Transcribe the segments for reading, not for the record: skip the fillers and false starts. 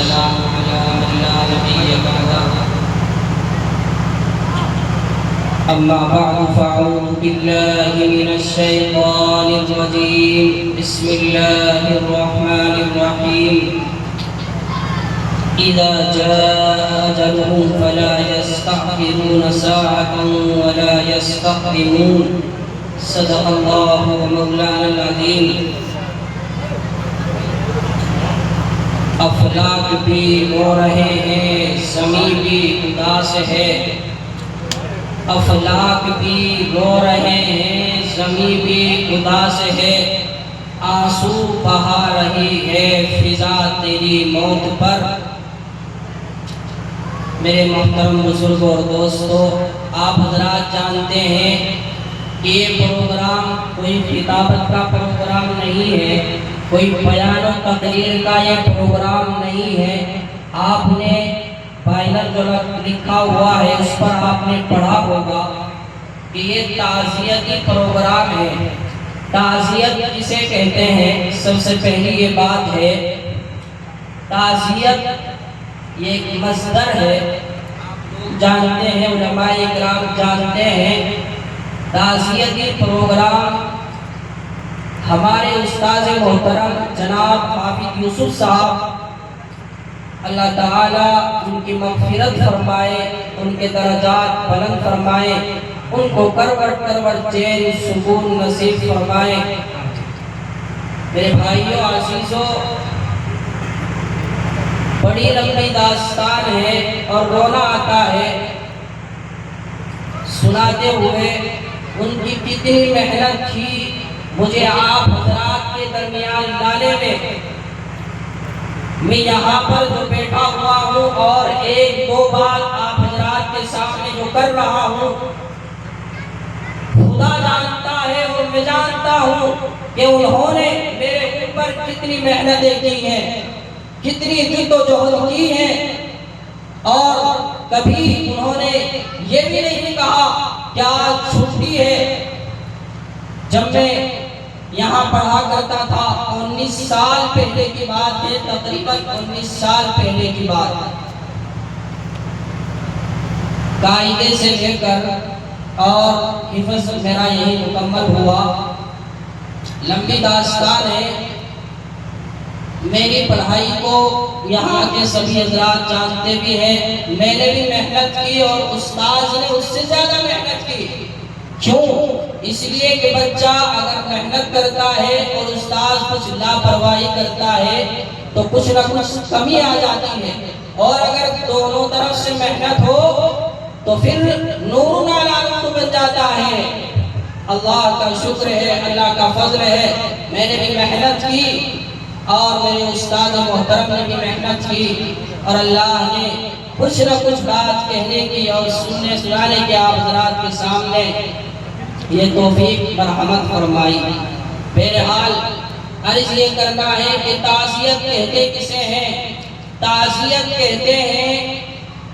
والسلام على من لا نبي بعده أما بعد فأعوذ بالله من الشيطان الرجيم بسم الله الرحمن الرحيم إذا جاء أجلهم فلا يستأخرون ساعة ولا يستقدمون صدق الله مولانا العظيم افلاک بھی رو رہے ہیں زمین بھی اداس ہے افلاک بھی رو رہے ہیں زمین بھی اداس ہے آنسو بہا رہی ہے فضا تیری موت پر میرے محترم بزرگوں اور دوستو آپ حضرات جانتے ہیں کہ یہ پروگرام کوئی خطابت کا پروگرام نہیں ہے کوئی بیان و تقریر کا یہ پروگرام نہیں ہے آپ نے بائنر جو لکھا ہوا ہے اس پر آپ نے پڑھا ہوگا کہ یہ تعزیتی پروگرام ہے تعزیت جسے کہتے ہیں سب سے پہلی یہ بات ہے تعزیت یہ ایک مصدر ہے جانتے ہیں علماء اکرام جانتے ہیں تعزیتی پروگرام ہمارے استاد محترم جناب حافظ یوسف صاحب اللہ تعالیٰ ان کی مغفرت فرمائے ان کے درجات بلند فرمائے ان کو کروڑ چین سکون نصیب فرمائے میرے بھائیوں عزیزوں بڑی لمبی داستان ہے اور رونا آتا ہے سناتے ہوئے ان کی کتنی محنت تھی مجھے آپ حضرات کے درمیان لانے میں یہاں پر جو بیٹھا ہوا ہوں اور ایک دو بات آپ حضرات کے سامنے جو کر رہا ہوں خدا جانتا ہے اور میں جانتا ہوں کہ انہوں نے میرے اوپر کتنی محنتیں کی ہیں کتنی جد و جہد کی ہیں اور کبھی انہوں نے یہ بھی نہیں کہا کہ آج چھٹی ہے جب میں یہاں پڑھا کرتا تھا 19 سال پہلے کی بات ہے تقریباً 19 سال پہلے کی بات قاعدے سے لے کر اور حفظ میرا یہی مکمل ہوا لمبی داستان ہے میری پڑھائی کو یہاں کے سبھی حضرات جانتے بھی ہیں میں نے بھی محنت کی اور استاذ نے اس سے زیادہ محنت کی کیوں اس لیے کہ بچہ اگر محنت کرتا ہے اور استاذ کچھ لاپرواہی کرتا ہے تو کچھ نہ کچھ کمی آ جاتی ہے اور اگر دونوں طرف سے محنت ہو تو پھر نور علی نور بن جاتا ہے اللہ کا شکر ہے اللہ کا فضل ہے میں نے بھی محنت کی اور میرے استاد محترم نے بھی محنت کی اور اللہ نے کچھ نہ کچھ بات کہنے کی اور سننے سنانے کے آپ حضرات کے سامنے یہ توفیق مرحمت فرمائی بہرحال عرض یہ کرنا ہے کہ تعزیت کہتے کسے ہیں تعزیت کہتے ہیں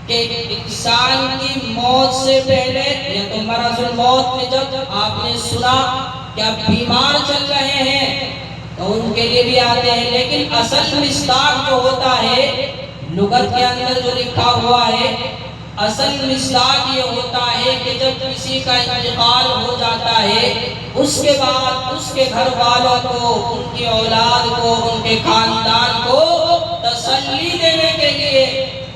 کہ انسان کی موت سے پہلے یہ تو مرض الموت میں جب آپ نے سنا کہ اب بیمار چل رہے ہیں تو ان کے لیے بھی آتے ہیں لیکن اصل مصداق جو ہوتا ہے لغت کے اندر جو لکھا ہوا ہے اصل مصداق یہ ہوتا ہے کہ جب کسی کا انتقال ہو جاتا ہے اس کے بعد اس کے گھر والوں کو ان کی اولاد کو ان کے خاندان کو تسلی دینے کے لیے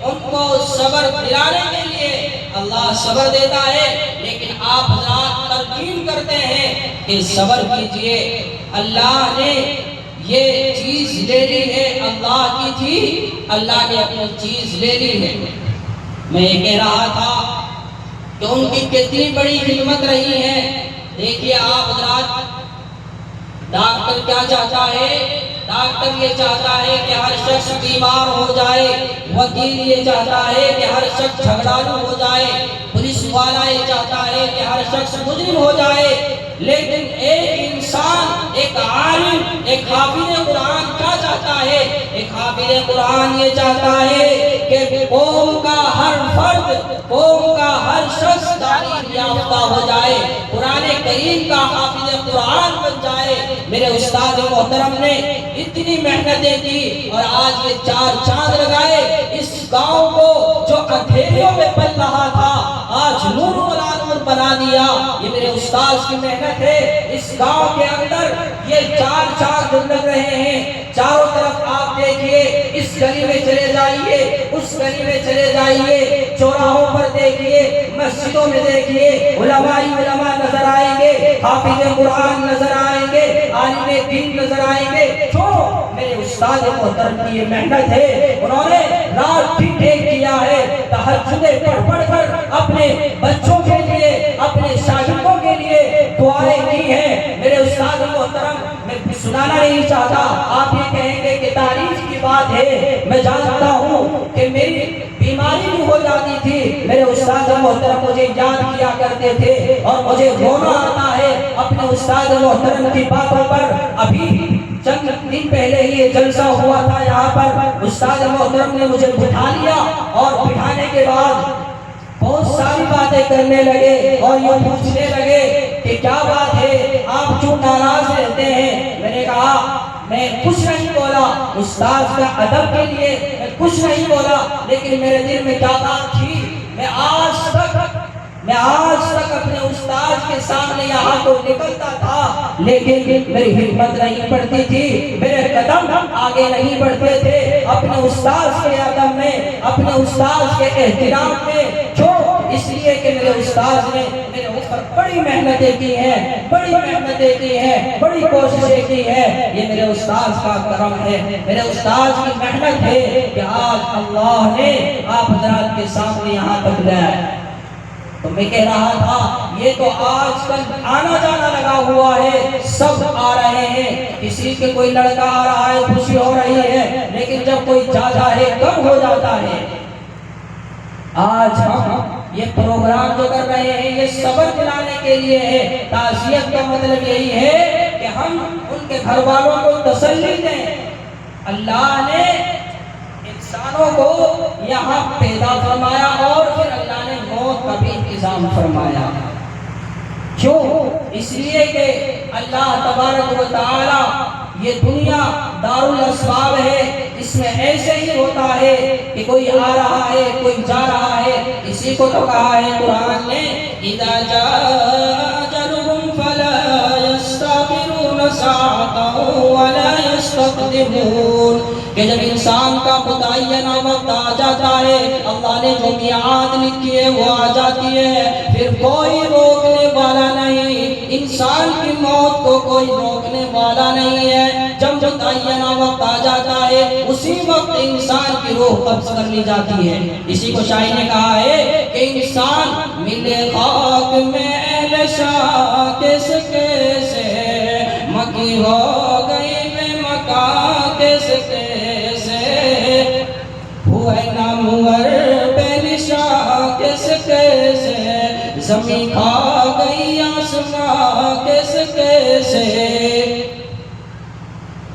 ان کو صبر دلانے کے لیے اللہ صبر دیتا ہے لیکن آپ حضرات تلقین کرتے ہیں کہ صبر کیجئے اللہ نے یہ چیز لے لی ہے اللہ کی تھی اللہ نے اپنی چیز لے لی ہے میں یہ کہہ رہا تھا کہ ان کی کتنی بڑی خدمت رہی ہے دیکھیے آپ حضرات ڈاکٹر کیا چاہتا ہے ڈاکٹر یہ چاہتا ہے کہ ہر شخص بیمار ہو جائے وکیل یہ چاہتا ہے کہ ہر شخص جھگڑالو ہو جائے پولیس والا یہ چاہتا ہے کہ ہر شخص مجرم ہو جائے لیکن ایک انسان ایک عالم ایک حافظ قرآن کیا چاہتا ہے ایک حافظ قرآن یہ چاہتا ہے کہ قوم کا ہر فرد قوم کا ہر شخص تعلیم یافتہ ہو جائے قرآن کریم کا حافظ قرآن بن جائے۔ میرے استاد محترم نے اتنی محنتیں کی اور آج یہ 4 چاند لگائے، اس گاؤں کو جو اندھیریوں میں پل رہا تھا آج نور والا نور بنا دیا۔ یہ میرے استاد کی محنت ہے۔ اس گاؤں کے اندر یہ 4 چاند لگ رہے ہیں۔ چاروں طرف آپ دیکھیے، اس گلی میں چلے جائیے، اس گلی میں چلے جائیے، چوراہوں پر دیکھیے، مسجدوں میں دیکھیے، علماء نظر آئیں گے، حافظ قرآن نظر آئیں گے، عالم دین نظر آئیں گے۔ جو میرے استاد محترم کی یہ محنت ہے، انہوں نے رات دن ایک کیا ہے، تہجدیں پڑھ کر اپنے بچوں کے لیے، اپنے شاگردوں کے لیے دعائیں کی ہیں۔ میرے استاد محترم، میں سنانا نہیں چاہتا، آپ یہ کہیں گے کہ تعریف کی بات ہے، میں جانتا ہوں کہ میری بیماری بھی ہو جاتی تھی، میرے استاد محترم مجھے یاد کیا کرتے تھے اور مجھے رونا آتا ہے اپنے استاد محترم کی باتوں پر۔ ابھی چند دن پہلے ہی یہ جلسہ ہوا تھا یہاں پر، استاد محترم نے مجھے بٹھا لیا اور بٹھانے کے بعد بہت ساری باتیں کرنے لگے اور یہ پوچھنے لگے کہ کیا بات ہے، آپ کیوں ناراض رہتے ہیں؟ میں نے کہا میں کچھ نہیں بولا، استاد کا ادب کے لیے میں کچھ نہیں بولا، لیکن میرے دل میں کیا بات تھی، میں آج تک اپنے استاد کے سامنے یہاں تو نکلتا تھا، لیکن میری ہمت نہیں پڑتی تھی، میرے قدم آگے نہیں بڑھتے تھے اپنے استاد کے ادب میں، اپنے استاد کے احترام میں۔ کیوں؟ اس لیے کہ میرے استاد نے میرے اوپر بڑی محنتیں کی ہیں، بڑی کوششیں کی ہیں۔ یہ میرے استاد کا کرم ہے، میرے استاد کی محنت ہے کہ آج اللہ نے آپ حضرات کے سامنے یہاں تک لائے۔ تو میں کہہ رہا تھا یہ تو آج کل آنا جانا لگا ہوا ہے، سب آ رہے ہیں، کسی کے کوئی لڑکا آ رہا ہے خوشی ہو رہی ہے، لیکن جب کوئی جاتا ہے کم ہو جاتا ہے۔ آج ہم یہ پروگرام جو کر رہے ہیں یہ صبر دلانے کے لیے ہے۔ تعزیت کا مطلب یہی ہے کہ ہم ان کے گھر والوں کو تسلی دیں۔ اللہ نے انسانوں کو یہاں پیدا فرمایا اور پھر اللہ نے موت کا بھی انتظام فرمایا۔ کیوں؟ اس لیے کہ اللہ تبارک و تعالی یہ دنیا دار الاسباب ہے، اس میں ایسے ہی ہوتا ہے کہ کوئی آ رہا ہے کوئی جا رہا ہے۔ اسی کو تو کہا ہے قرآن نے اذا جاء اجلهم فلا يستغفرون ساعة ولا يستقدمون، کہ جب انسان کا متعینہ وقت آ جاتا ہے، اللہ نے جو میعاد لکھی ہے وہ آ جاتی ہے، پھر کوئی روکنے والا نہیں، انسان کی موت کو کوئی روکنے والا نہیں ہے۔ جب متعینہ وقت آ جاتا ہے اسی وقت انسان کی روح قبض کر لی جاتی ہے۔ اسی کو شاعر نے کہا ہے کہ انسان ملے خاک میں اہل شاہ کیسے کیسے، مکی ہو گئی بے مکان کیسے کیسے، ہوئے نامور بے نشاں کیسے کیسے، زمین کھا گئی آسمان کیسے کیسے۔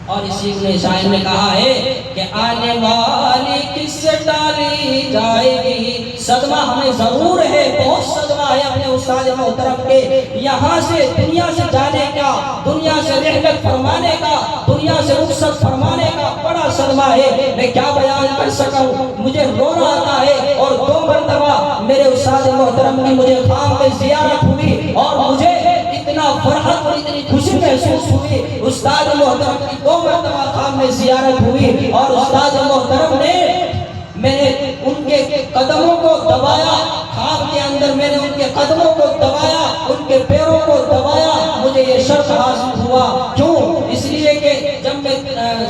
اور اسی نے شاعر نے کہا ہے کہ آنے والی کس سے ڈالی جائے گی، صدمہ ہمیں ضرور ہے، بہت صدمہ ہے اپنے استاد محترم کے یہاں سے دنیا سے جانے کا، دنیا سے رحلت فرمانے کا، دنیا سے رخصت فرمانے کا بڑا صدمہ ہے۔ میں کیا بیان کر سکوں، مجھے رونا آتا ہے، اور 2 مرتبہ میرے استاد محترم کی مجھے خام میں زیارت ہوئی اور مجھے اتنا فرحت اور اتنی خوشی محسوس ہوئی۔ استاد محترم کی 2 مرتبہ خام میں زیارت ہوئی اور استاد محترم نے میں نے ان کے قدموں کو دبایا، خواب کے اندر میں نے ان کے قدموں کو دبایا، ان کے پیروں کو دبایا، مجھے یہ شرف حاصل ہوا۔ کیوں؟ اس لیے کہ جب میں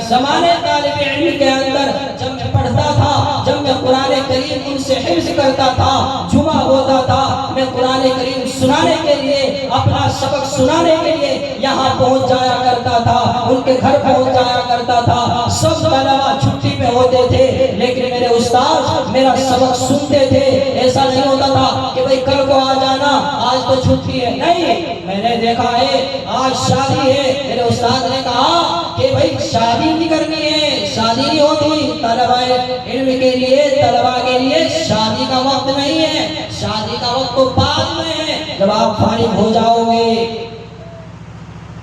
زمانے طالب علم کے اندر جب میں پڑھتا تھا، جب میں قرآن کریم ان سے حفظ کرتا تھا، جمعہ ہوتا تھا، میں قرآن کریم سنانے کے لیے، اپنا سبق سنانے کے لیے یہاں پہنچ جایا کرتا تھا، ان کے گھر پہنچ جایا کرتا تھا۔ سب طلبہ چھٹی پہ ہوتے تھے لیکن میرے استاد میرا سبق سنتے تھے۔ ایسا نہیں ہوتا تھا کہ بھئی کل کو آ جانا، آج تو چھٹی ہے، نہیں، میں نے دیکھا ہے آج شادی ہے، میرے استاد نے کہا کہ بھئی شادی نہیں کرنی ہے، شادی نہیں ہوتی، طلبہ علم کے لیے، طلبہ کے لیے شادی کا وقت نہیں ہے، شادی کا وقت تو بعد میں ہے، جب جب آپ فارغ ہو جاؤ گے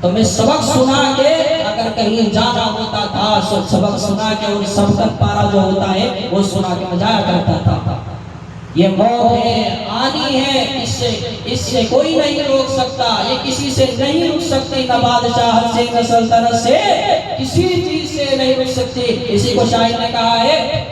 تو میں سبق سنا کے اگر کہیں جانا ہوتا تھا سبق سنا کے اور سبقت پارا جو ہوتا ہے وہ سنا کے مجایا کرتا تھا. یہ موت ہے، آنی ہے، اس سے کوئی نہیں روک سکتا، یہ کسی سے نہیں رک سکتی، نہ بادشاہت سے نہ سلطنت سے کسی چیز سے نہیں رک سکتی. اسی کو شاعر نے کہا ہے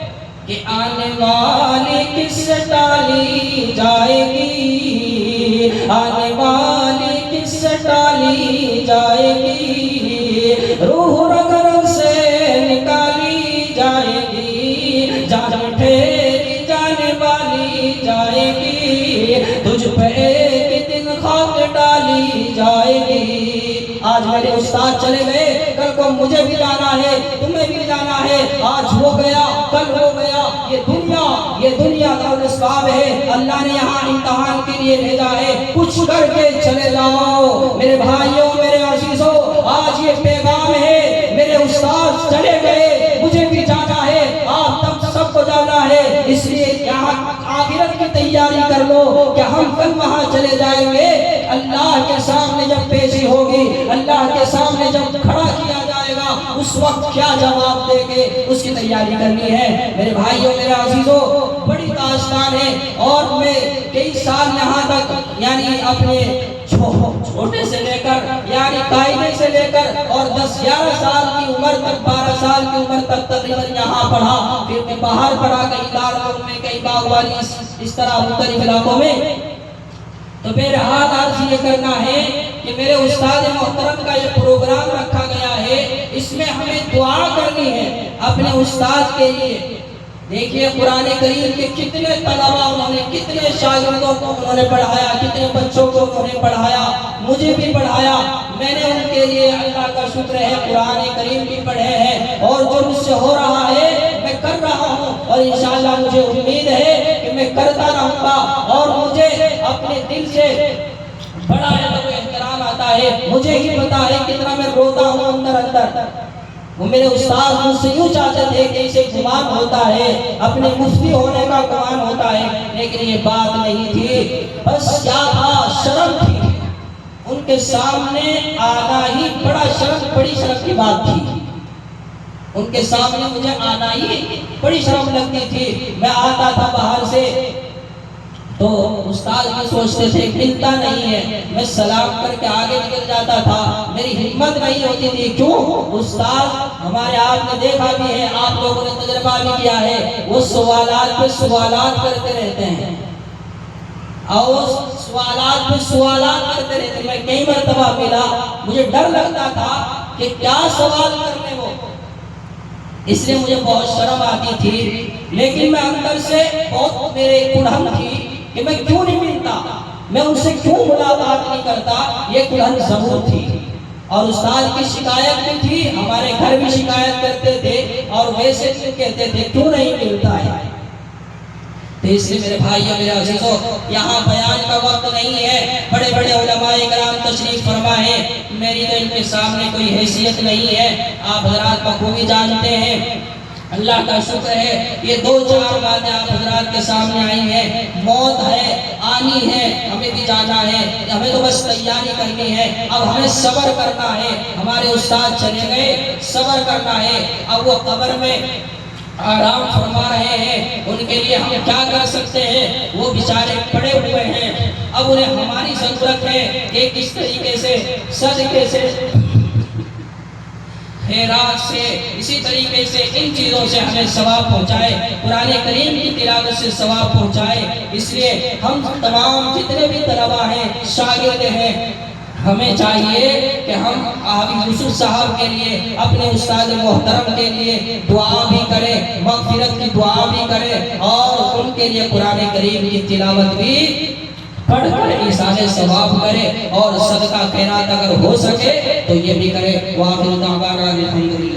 کہ آنے والی کس سے ٹالی جائے گی، آنے والی کس سے ٹالی جائے گی، روح رگ رگ سے نکالی جائے گی، جان ٹھہری جانے والی جائے گی، تجھ پہ ایک دن خاک ڈالی جائے گی. آج میرے استاد چلے گئے، کل کو مجھے بھی جانا ہے، تمہیں بھی جانا ہے. آج ہو گیا، کل ہو گیا. یہ دنیا دارالاسباب ہے، اللہ نے یہاں امتحان کے لیے بھیجا ہے. کچھ کر کے چلے جاؤ. میرے بھائیوں، میرے عزیزوں، آج یہ پیغام ہے. میرے استاد چلے گئے، مجھے بھی جانا ہے، آپ تم سب کو جانا ہے. اس لیے یہاں آخرت کی تیاری کر لو کہ ہم کل وہاں چلے جائیں گے. اللہ کے سامنے جب پیشی ہوگی، اللہ کے سامنے جب کھڑا کیا جائے گا، اس وقت کیا جواب دے گے، اس کی تیاری کرنی ہے. میرے بھائیوں، میرے عزیزوں، بڑی داستان ہے. اور میں کئی سال یہاں تک یعنی اپنے چھوٹے سے لے کر یعنی قاعدے سے لے کر اور 10-11 سال کی عمر تک، 12 سال کی عمر تک تقریباً یہاں پڑھا. پھر میں باہر پڑھا، کئی دارالعلوم میں، کئی باغوالی، اس طرح مختلف علاقوں میں. تو میرے ہاتھ عرض یہ کرنا ہے کہ میرے استاد محترم کا یہ پروگرام رکھا گیا ہے، اس میں ہمیں دعا کرنی ہے اپنے استاد کے لیے. دیکھیے قرآن کریم کے کتنے طلبہ انہوں نے، کتنے شاگردوں کو انہوں نے پڑھایا، کتنے بچوں کو انہوں نے پڑھایا، مجھے بھی پڑھایا. میں نے ان کے لیے اللہ کا شکر ہے قرآن کریم بھی پڑھے ہیں، اور جو مجھ سے ہو رہا ہے میں کر رہا ہوں، اور انشاءاللہ مجھے امید ہے کہ میں کرتا رہوں گا. اور مجھے اپنے دل سے بڑا احترام آتا ہے. مجھے ہی پتا ہے کتنا میں روتا ہوں اندر اندر. وہ میرے استاد مجھ سے یوں چاہتے تھے کہ اسے گمان ہوتا ہے، اپنے مفتی ہونے کا گمان ہوتا ہے، لیکن یہ بات نہیں تھی. بس کیا تھا؟ شرم تھی. ان کے سامنے آنا ہی بڑا شرم، بڑی شرم کی بات تھی. ان کے سامنے مجھے آنا ہی بڑی شرم لگتی تھی. میں آتا تھا باہر سے تو استاد بھی سوچتے تھے ملتا نہیں ہے، میں سلام کر کے آگے نکل جاتا تھا. میری ہمت نہیں ہوتی تھی. کیوں؟ استاد ہمارے آپ نے دیکھا بھی ہے، آپ لوگوں نے تجربہ بھی کیا ہے، وہ سوالات پہ سوالات کرتے رہتے ہیں، اور سوالات پہ سوالات کرتے رہتے ہیں. میں کئی مرتبہ ملا، مجھے ڈر لگتا تھا کہ کیا سوال کرنے وہ، اس لیے مجھے بہت شرم آتی تھی. لیکن میں اندر سے بہت میرے کڑھن تھی کہ میں کیوں نہیں ملتا، میں ان سے کیوں ملاقات نہیں کرتا. یہ کڑھن ضرور تھی. اور استاد کی شکایت بھی تھی، ہمارے گھر بھی شکایت کرتے تھے، اور ویسے بھی کہتے تھے کیوں نہیں ملتا ہے. تو اس لیے میرے بھائیوں، میرے عزیزوں، یہاں بیان کا وقت نہیں ہے. بڑے بڑے علماء کرام تشریف فرما ہے، میری تو ان کے سامنے کوئی حیثیت نہیں ہے. آپ حضرات بخوبی جانتے ہیں، اللہ کا شکر ہے یہ 2-4 باتیں آپ حضرات کے سامنے آئی ہیں. موت ہے، آنی ہے، ہمیں بھی جانا ہے، ہمیں تو بس تیاری کرنی ہے. اب ہمیں صبر کرنا ہے. ہمارے استاد چلے گئے، صبر کرنا ہے. اب وہ قبر میں آرام فرما رہے ہیں، ان کے لیے ہم کیا کر سکتے ہیں؟ وہ بیچارے پڑے ہوئے ہیں. اب انہیں ہماری ضرورت ہے کہ کس طریقے سے صدقے سے، خیرات سے، اسی طریقے سے ان چیزوں سے ہمیں ثواب پہنچائے، قرآن کریم کی تلاوت سے ثواب پہنچائے. اس لیے ہم تمام جتنے بھی طلبہ ہیں، شاگرد ہیں، ہمیں چاہیے کہ ہم حافظ یوسف صاحب کے لیے، اپنے استاد محترم کے لیے دعا بھی کریں، مغفرت کی دعا بھی کریں، اور ان کے لیے قرآن کریم کی تلاوت بھی پڑھ کر ایصال ثواب کرے، اور صدقہ خیرات اگر ہو سکے تو یہ بھی کرے. وآخر دعوانا الحمدللہ.